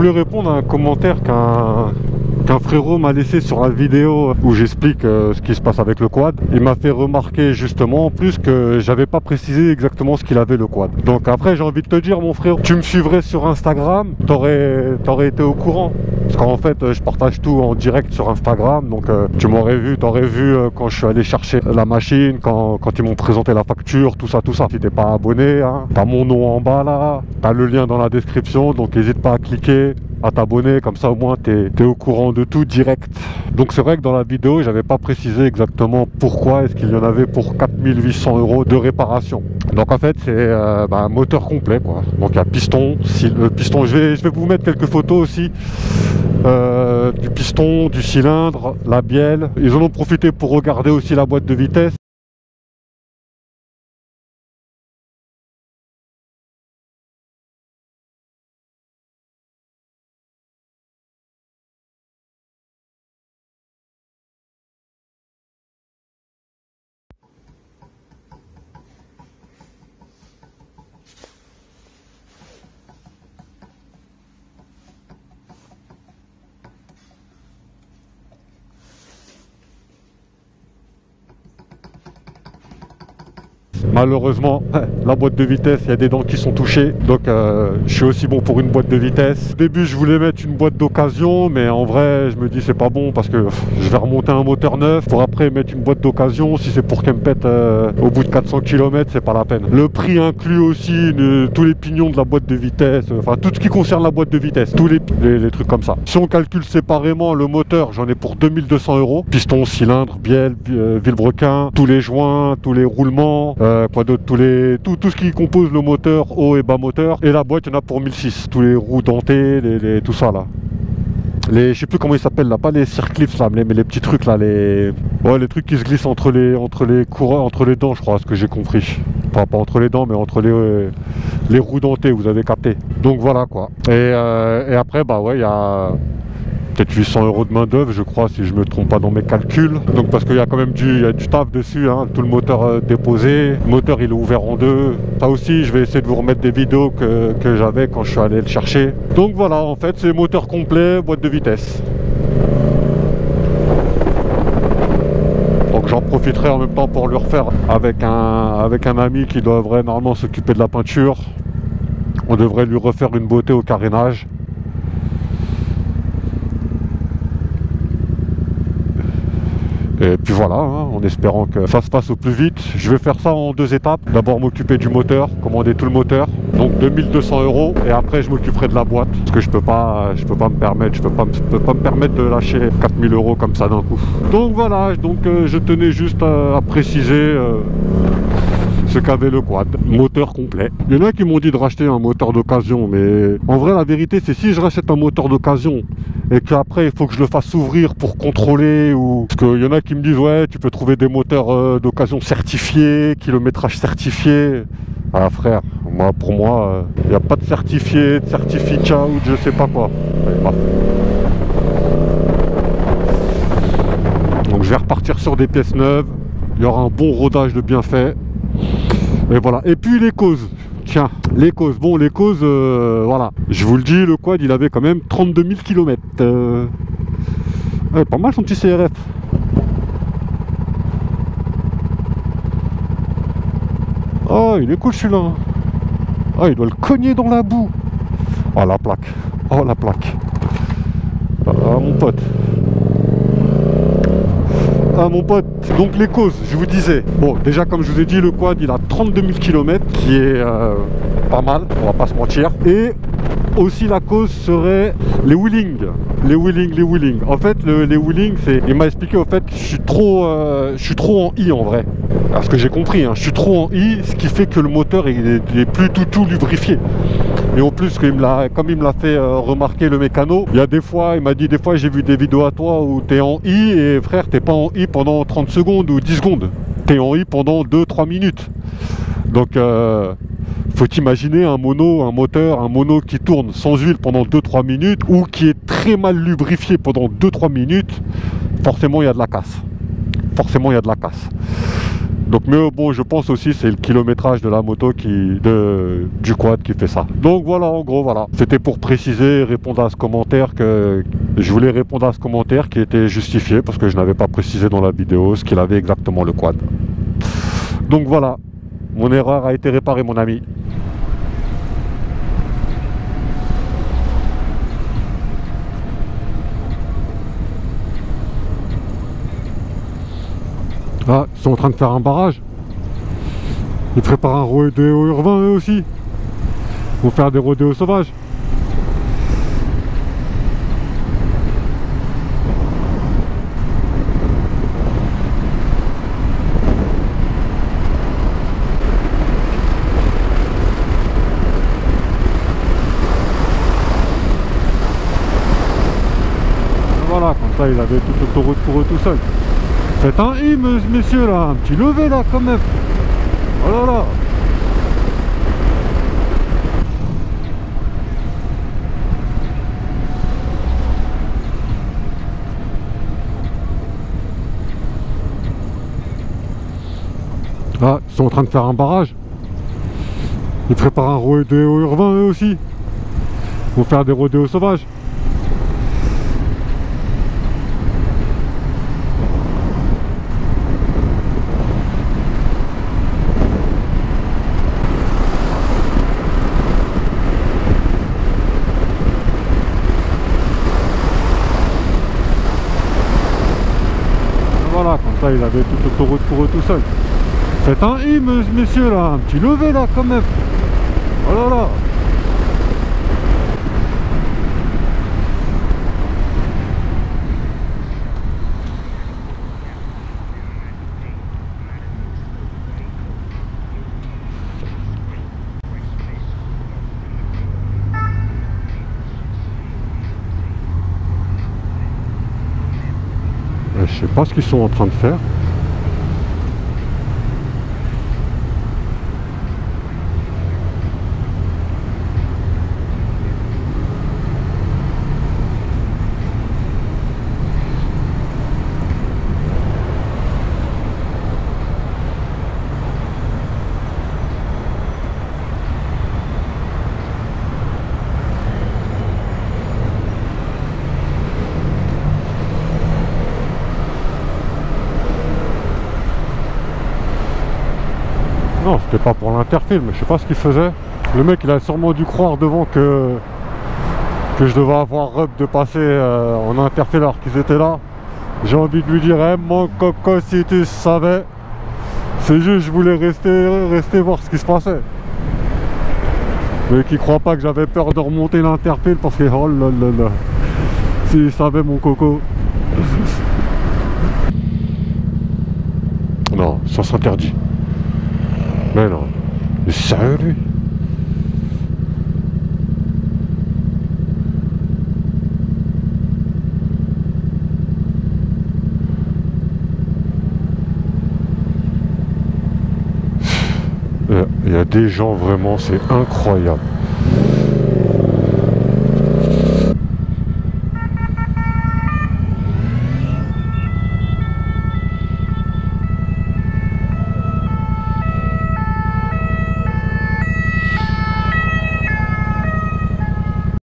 voulais répondre à un commentaire qu'un frérot m'a laissé sur la vidéo où j'explique ce qui se passe avec le quad. Il m'a fait remarquer justement en plus que j'avais pas précisé exactement ce qu'il avait le quad. Donc après j'ai envie de te dire mon frère, tu me suivrais sur Instagram, t'aurais été au courant. Parce qu'en fait je partage tout en direct sur Instagram, donc tu m'aurais vu, t'aurais vu quand je suis allé chercher la machine, quand ils m'ont présenté la facture, tout ça. Si t'es pas abonné, hein, t'as mon nom en bas là, t'as le lien dans la description, donc n'hésite pas à cliquer, à t'abonner, comme ça au moins t'es au courant de tout direct. Donc c'est vrai que dans la vidéo j'avais pas précisé exactement pourquoi est-ce qu'il y en avait pour 4800 € de réparation. Donc en fait c'est un moteur complet quoi. Donc il y a piston, piston, je vais vous mettre quelques photos aussi du piston, du cylindre, la bielle. Ils en ont profité pour regarder aussi la boîte de vitesse. Malheureusement, la boîte de vitesse, il y a des dents qui sont touchées. Donc je suis aussi bon pour une boîte de vitesse. Au début, je voulais mettre une boîte d'occasion, mais en vrai, je me dis c'est pas bon parce que je vais remonter un moteur neuf pour après mettre une boîte d'occasion. Si c'est pour qu'elle me pète au bout de 400 km, c'est pas la peine. Le prix inclut aussi tous les pignons de la boîte de vitesse, enfin tout ce qui concerne la boîte de vitesse, tous les trucs comme ça. Si on calcule séparément le moteur, j'en ai pour 2200 €. Piston, cylindre, bielle, vilebrequin, tous les joints, tous les roulements. Quoi d'autre, tout ce qui compose le moteur, haut et bas moteur, et la boîte il y en a pour 1006, tous les roues dentées, tout ça là, je sais plus comment ils s'appellent là, pas les circlips là, mais les petits trucs là, les trucs qui se glissent entre les coureurs, entre les dents, je crois, ce que j'ai compris, enfin pas entre les dents mais entre les roues dentées, vous avez capté. Donc voilà quoi, et après bah ouais, il y a peut-être 800 € de main d'œuvre, je crois, si je me trompe pas dans mes calculs. Donc parce qu'il y a quand même du taf dessus, hein, tout le moteur déposé. Le moteur il est ouvert en deux. Ça aussi, je vais essayer de vous remettre des vidéos que j'avais quand je suis allé le chercher. Donc voilà, en fait, c'est moteur complet, boîte de vitesse. Donc j'en profiterai en même temps pour le refaire avec un ami qui devrait normalement s'occuper de la peinture. On devrait lui refaire une beauté au carénage. Et puis voilà, hein, en espérant que ça se passe au plus vite. Je vais faire ça en 2 étapes. D'abord m'occuper du moteur, commander tout le moteur. Donc 2200 € et après je m'occuperai de la boîte. Parce que je peux pas me permettre de lâcher 4000 € comme ça d'un coup. Donc voilà, je tenais juste à préciser ce qu'avait le quad. Moteur complet. Il y en a qui m'ont dit de racheter un moteur d'occasion, mais en vrai la vérité c'est si je rachète un moteur d'occasion et qu'après il faut que je le fasse ouvrir pour contrôler, ou parce qu'il y en a qui me disent ouais tu peux trouver des moteurs d'occasion certifiés, kilométrage certifié. Ah frère, pour moi il n'y a pas de certifié, de certificat ou de je sais pas quoi. Donc je vais repartir sur des pièces neuves, il y aura un bon rodage de bien fait. Et voilà, et puis les causes, tiens, les causes, bon les causes, voilà, je vous le dis, le quad il avait quand même 32 000 km, ouais, pas mal son petit CRF. Oh il est cool celui-là, oh il doit le cogner dans la boue, oh la plaque, ah mon pote. Ah mon pote, donc les causes, je vous disais, bon déjà comme je vous ai dit, le quad il a 32 000 km, qui est pas mal, on va pas se mentir. Et aussi la cause serait les wheelings. En fait les wheelings, il m'a expliqué au fait que je suis trop en I en vrai. Alors ce que j'ai compris, hein, je suis trop en I, ce qui fait que le moteur il est plus tout lubrifié. Et en plus, comme il me l'a fait remarquer le mécano, il y a des fois, il m'a dit des fois j'ai vu des vidéos à toi où t'es en I et frère t'es pas en I pendant 30 secondes ou 10 secondes. T'es en I pendant 2-3 minutes. Donc faut imaginer un mono qui tourne sans huile pendant 2-3 minutes ou qui est très mal lubrifié pendant 2-3 minutes, forcément il y a de la casse. Donc, mais bon, je pense aussi c'est le kilométrage de la moto du quad qui fait ça. Donc voilà, en gros, voilà. C'était pour préciser et répondre à ce commentaire que je voulais répondre à ce commentaire qui était justifié parce que je n'avais pas précisé dans la vidéo ce qu'il avait exactement le quad. Donc voilà, mon erreur a été réparée, mon ami. Ah, ils sont en train de faire un barrage. Ils préparent un rodéo urbain eux aussi. Ils vont faire des rodéos sauvages. Voilà, comme ça il avait toute l'autoroute pour eux tout seul. Faites un I, messieurs, là, un petit levé là quand même. Oh là là. Ah, ils sont en train de faire un barrage. Ils préparent un rodéo urbain eux aussi. Ils vont faire des rodéos sauvages. Voilà, comme ça il avait toute l'autoroute pour eux tout seul. Faites un I, messieurs, là, un petit levé là quand même. Oh là là. Je sais pas ce qu'ils sont en train de faire. Non, c'était pas pour l'interfilm, je sais pas ce qu'il faisait. Le mec il a sûrement dû croire devant que je devais avoir rep de passer en interfilm alors qu'ils étaient là. J'ai envie de lui dire, hey, mon coco, si tu savais, c'est juste je voulais rester voir ce qui se passait. Mais qui croit pas que j'avais peur de remonter l'interfilm parce que oh là là là, s'il savait mon coco. Non, ça s'interdit. Mais non, mais sérieux lui? Il y a des gens vraiment, c'est incroyable.